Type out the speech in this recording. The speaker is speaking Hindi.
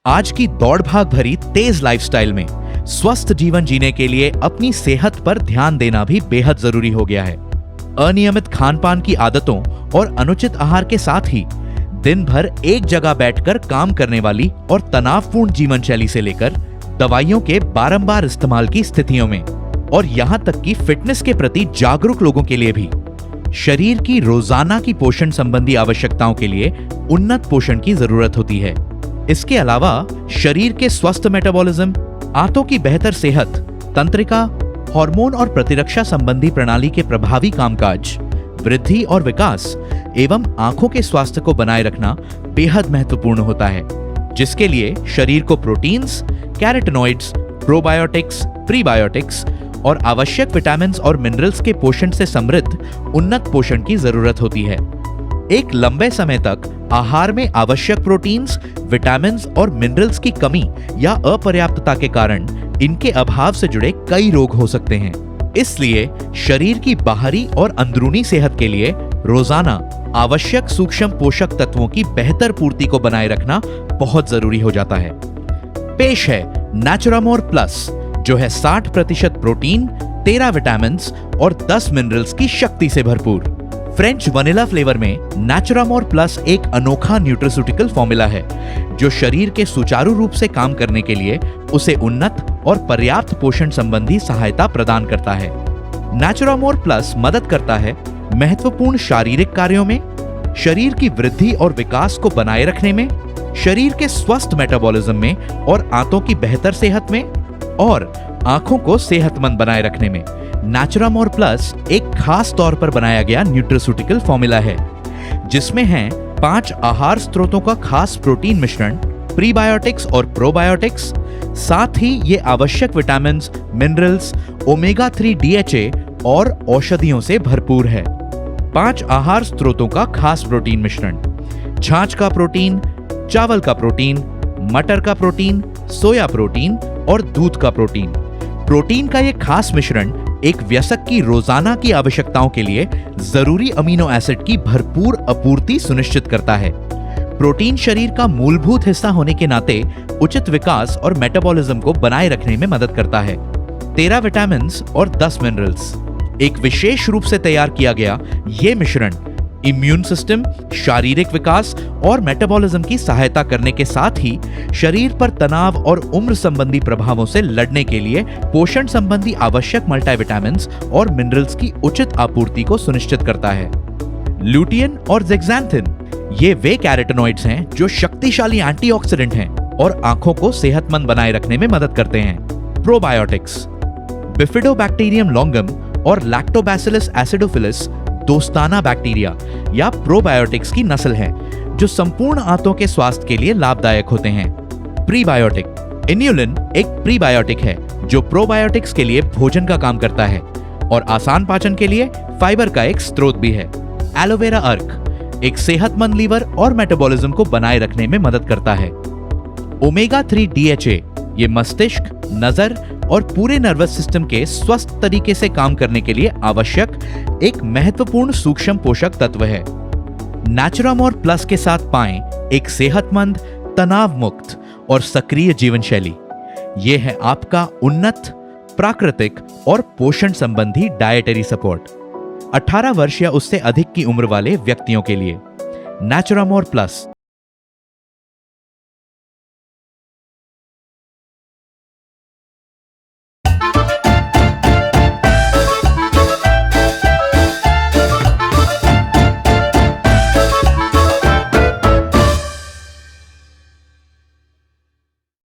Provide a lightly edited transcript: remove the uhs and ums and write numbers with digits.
आज की दौड़ भाग भरी तेज लाइफस्टाइल में स्वस्थ जीवन जीने के लिए अपनी सेहत पर ध्यान देना भी बेहद जरूरी हो गया है। अनियमित खान पान की आदतों और अनुचित आहार के साथ ही दिन भर एक जगह बैठकर काम करने वाली और तनावपूर्ण जीवन शैली से लेकर दवाइयों के बारंबार इस्तेमाल की स्थितियों में और यहां तक कि फिटनेस के प्रति जागरूक लोगों के लिए भी शरीर की रोजाना की पोषण संबंधी आवश्यकताओं के लिए उन्नत पोषण की जरूरत होती है। इसके अलावा शरीर के स्वस्थ मेटाबॉलिज्म, आंतों की बेहतर सेहत, तंत्रिका, हार्मोन और प्रतिरक्षा संबंधी प्रणाली के प्रभावी कामकाज, वृद्धि और विकास एवं आंखों के स्वास्थ्य को बनाए रखना बेहद महत्वपूर्ण होता है, जिसके लिए शरीर को प्रोटीन्स, कैरोटीनॉइड्स, प्रोबायोटिक्स, प्रीबायोटिक्स और आवश्यक विटामिन्स और मिनरल्स के पोषण से समृद्ध उन्नत पोषण की जरूरत होती है। एक लंबे समय तक आहार में आवश्यक प्रोटीन्स, विटामिन्स और मिनरल्स की कमी या अपर्याप्तता के कारण इनके अभाव से जुड़े कई रोग हो सकते हैं। इसलिए शरीर की बाहरी और अंदरूनी सेहत के लिए रोजाना आवश्यक सूक्ष्म पोषक तत्वों की बेहतर पूर्ति को बनाए रखना बहुत जरूरी हो जाता है। पेश है नेचुरामोर प्लस, जो है 60% प्रोटीन, 13 विटामिन्स और 10 मिनरल्स की शक्ति से भरपूर। फ्रेंच वनीला फ्लेवर में नेचुरामोर प्लस एक अनोखा न्यूट्रास्यूटिकल फॉर्मूला है जो शरीर के सुचारू रूप से काम करने के लिए उसे उन्नत और पर्याप्त पोषण संबंधी सहायता प्रदान करता है। नेचुरामोर प्लस मदद करता है महत्वपूर्ण शारीरिक कार्यों में, शरीर की वृद्धि और विकास को बनाए रखने में, शरीर के स्वस्थ मेटाबॉलिज्म में और आंतों की बेहतर सेहत में और आंखों को सेहतमंद बनाए रखने में। नेचुरामोर प्लस एक खास तौर पर बनाया गया न्यूट्रास्यूटिकल फॉर्मूला है जिसमें हैं 5 आहार स्रोतों का खास प्रोटीन मिश्रण, प्रीबायोटिक्स और प्रोबायोटिक्स, साथ ही ये आवश्यक विटामिन्स, मिनरल्स, ओमेगा 3 DHA और औषधियों से भरपूर है। 5 आहार स्रोतों का खास प्रोटीन मिश्रण: छाछ का प्रोटीन, चावल का प्रोटीन, मटर का प्रोटीन, सोया प्रोटीन और दूध का प्रोटीन। प्रोटीन का यह खास मिश्रण एक वयस्क की रोजाना की आवश्यकताओं के लिए जरूरी अमीनो एसिड की भरपूर आपूर्ति सुनिश्चित करता है। प्रोटीन शरीर का मूलभूत हिस्सा होने के नाते उचित विकास और मेटाबॉलिज्म को बनाए रखने में मदद करता है। 13 विटामिन्स और 10 मिनरल्स। एक विशेष रूप से तैयार किया गया यह मिश्रण इम्यून सिस्टम, शारीरिक विकास और मेटाबॉलिज्म की सहायता करने के साथ ही शरीर पर तनाव और उम्र संबंधी प्रभावों से लड़ने के लिए पोषण संबंधी आवश्यक मल्टीविटामिन्स और मिनरल्स की उचित आपूर्ति को सुनिश्चित करता है। लुटियन और ज़ेक्सैंथिन ये वे कैरोटीनॉइड्स हैं जो शक्तिशाली एंटीऑक्सीडेंट हैं और आंखों को सेहतमंद बनाए रखने में मदद करते हैं। प्रोबायोटिक्स बिफिडोबैक्टीरियम लॉन्गम और लैक्टोबैसिलस एसिडोफिलिस दोस्ताना बैक्टीरिया या प्रोबायोटिक्स की नस्ल है जो संपूर्ण आंतों के स्वास्थ्य के लिए लाभदायक होते हैं। प्रीबायोटिक इन्युलिन एक प्रीबायोटिक है जो प्रोबायोटिक्स के लिए भोजन का काम करता है और आसान पाचन के लिए फाइबर का एक स्रोत भी है। एलोवेरा अर्क एक सेहतमंद लीवर और मेटाबॉलिज्म को बनाए रखने में मदद करता है। ओमेगा 3 DHA ये मस्तिष्क, नजर और पूरे नर्वस सिस्टम के स्वस्थ तरीके से काम करने के लिए आवश्यक एक महत्वपूर्ण सूक्ष्म पोषक तत्व है। नेचुरामोर प्लस के साथ पाएं एक सेहतमंद, तनाव मुक्त और सक्रिय जीवन शैली। यह है आपका उन्नत, प्राकृतिक और पोषण संबंधी डाइटरी सपोर्ट 18 वर्ष या उससे अधिक की उम्र वाले व्यक्तियों के लिए। नेचुरामोर प्लस